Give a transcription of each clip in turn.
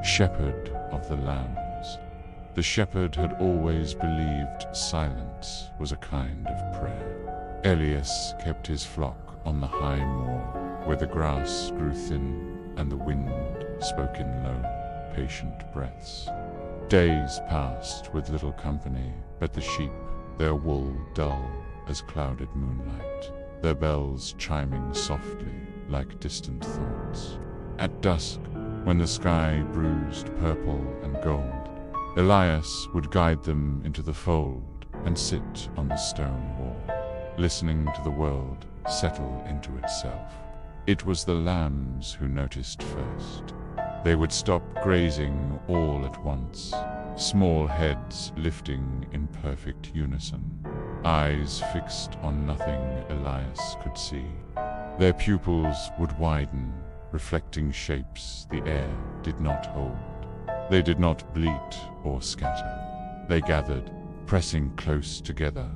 shepherd of the lambs. The shepherd had always believed silence was a kind of prayer. Elias kept his flock on the high moor, where the grass grew thin and the wind spoke in low, patient breaths. Days passed with little company, but the sheep, their wool dull as clouded moonlight, their bells chiming softly like distant thoughts. At dusk, when the sky bruised purple and gold, Elias would guide them into the fold and sit on the stone wall, listening to the world settle into itself. It was the lambs who noticed first. They would stop grazing all at once, small heads lifting in perfect unison, eyes fixed on nothing Elias could see. Their pupils would widen, reflecting shapes the air did not hold. They did not bleat or scatter. They gathered, pressing close together,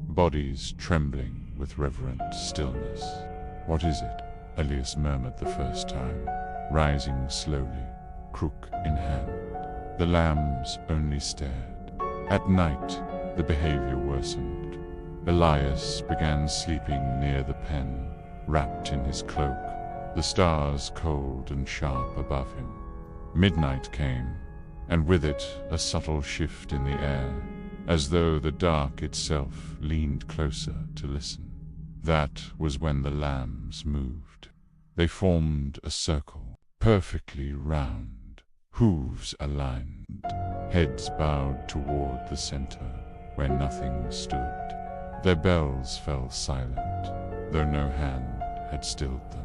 bodies trembling with reverent stillness. "What is it?" Elias murmured the first time, rising slowly, crook in hand. The lambs only stared. At night, the behavior worsened. Elias began sleeping near the pen, wrapped in his cloak, the stars cold and sharp above him. Midnight came, and with it a subtle shift in the air, as though the dark itself leaned closer to listen. That was when the lambs moved. They formed a circle, perfectly round, hooves aligned, heads bowed toward the center, where nothing stood. Their bells fell silent, though no hand had stilled them.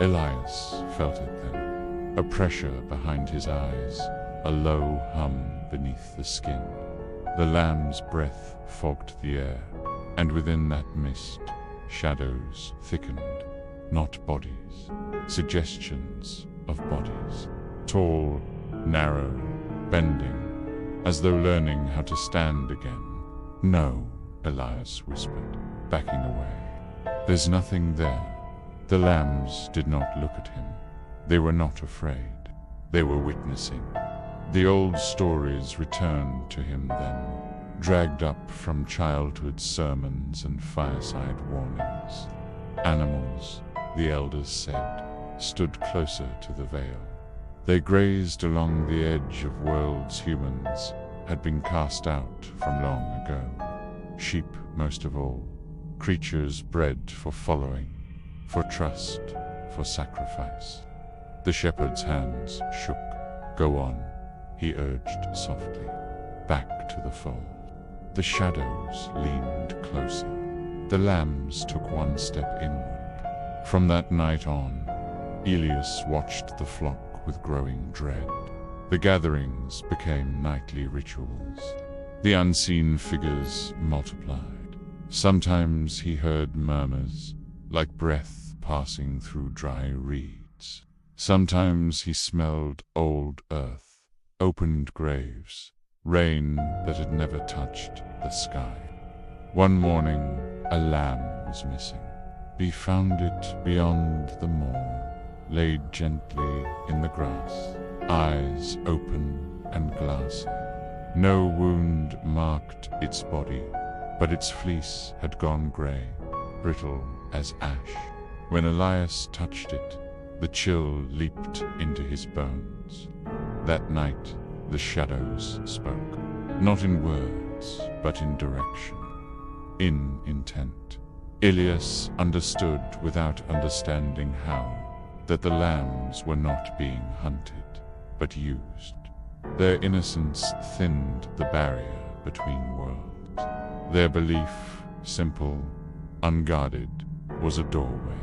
Elias felt it then, a pressure behind his eyes, a low hum beneath the skin. The lamb's breath fogged the air, and within that mist, shadows thickened, not bodies, suggestions of bodies, tall, narrow, bending, as though learning how to stand again. "No," Elias whispered, backing away. "There's nothing there." The lambs did not look at him. They were not afraid. They were witnessing. The old stories returned to him then, dragged up from childhood's sermons and fireside warnings. Animals, the elders said, stood closer to the veil. They grazed along the edge of worlds humans had been cast out from long ago. Sheep most of all, creatures bred for following, for trust, for sacrifice. The shepherd's hands shook. "Go on," he urged softly, "back to the fold." The shadows leaned closer. The lambs took one step inward. From that night on, Elias watched the flock with growing dread. The gatherings became nightly rituals. The unseen figures multiplied. Sometimes he heard murmurs, like breath passing through dry reeds. Sometimes he smelled old earth, opened graves, rain that had never touched the sky. One morning, a lamb was missing. He found it beyond the moor, laid gently in the grass, eyes open and glassy. No wound marked its body, but its fleece had gone gray, brittle as ash. When Elias touched it, the chill leaped into his bones. That night, the shadows spoke, not in words, but in direction, in intent. Elias understood without understanding how, that the lambs were not being hunted, but used. Their innocence thinned the barrier between worlds. Their belief, simple, unguarded, was a doorway.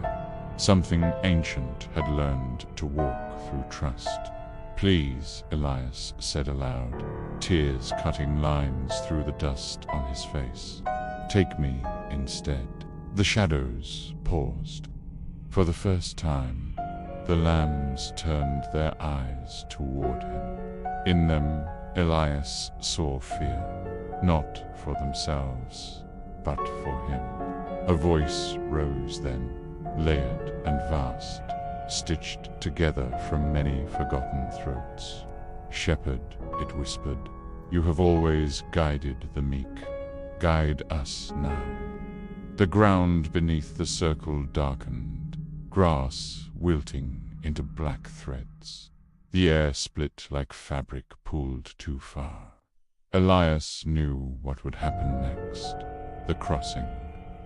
Something ancient had learned to walk through trust. "Please," Elias said aloud, tears cutting lines through the dust on his face. "Take me instead." The shadows paused. For the first time, the lambs turned their eyes toward him. In them, Elias saw fear, not for themselves, but for him. A voice rose then, layered and vast, stitched together from many forgotten throats. "Shepherd," it whispered, "you have always guided the meek. Guide us now." The ground beneath the circle darkened, grass wilting into black threads. The air split like fabric pulled too far. Elias knew what would happen next. The crossing,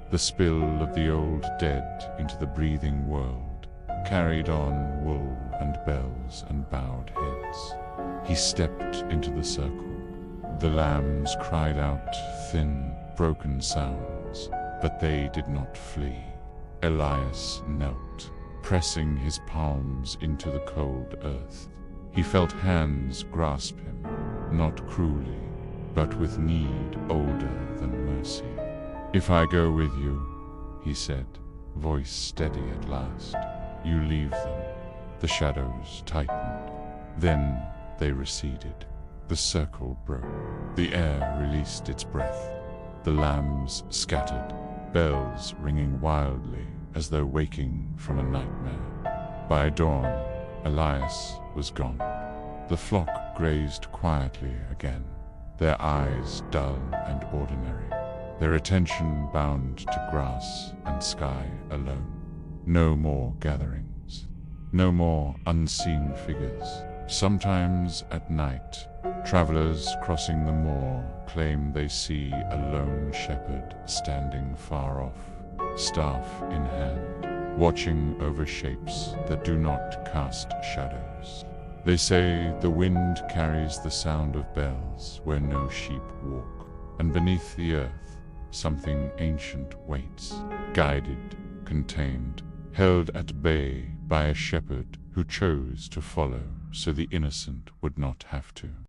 the spill of the old dead into the breathing world, carried on wool and bells and bowed heads. He stepped into the circle. The lambs cried out thin, broken sounds, but they did not flee. Elias knelt, pressing his palms into the cold earth. He felt hands grasp him, not cruelly, but with need older than mercy. "If I go with you," he said, voice steady at last, "you leave them." The shadows tightened. Then they receded. The circle broke. The air released its breath. The lambs scattered, bells ringing wildly as though waking from a nightmare. By dawn, Elias was gone. The flock grazed quietly again, their eyes dull and ordinary, their attention bound to grass and sky alone. No more gatherings, no more unseen figures. Sometimes at night, travelers crossing the moor claim they see a lone shepherd standing far off, staff in hand, watching over shapes that do not cast shadows. They say the wind carries the sound of bells where no sheep walk, and beneath the earth something ancient waits, guided, contained, held at bay by a shepherd who chose to follow so the innocent would not have to.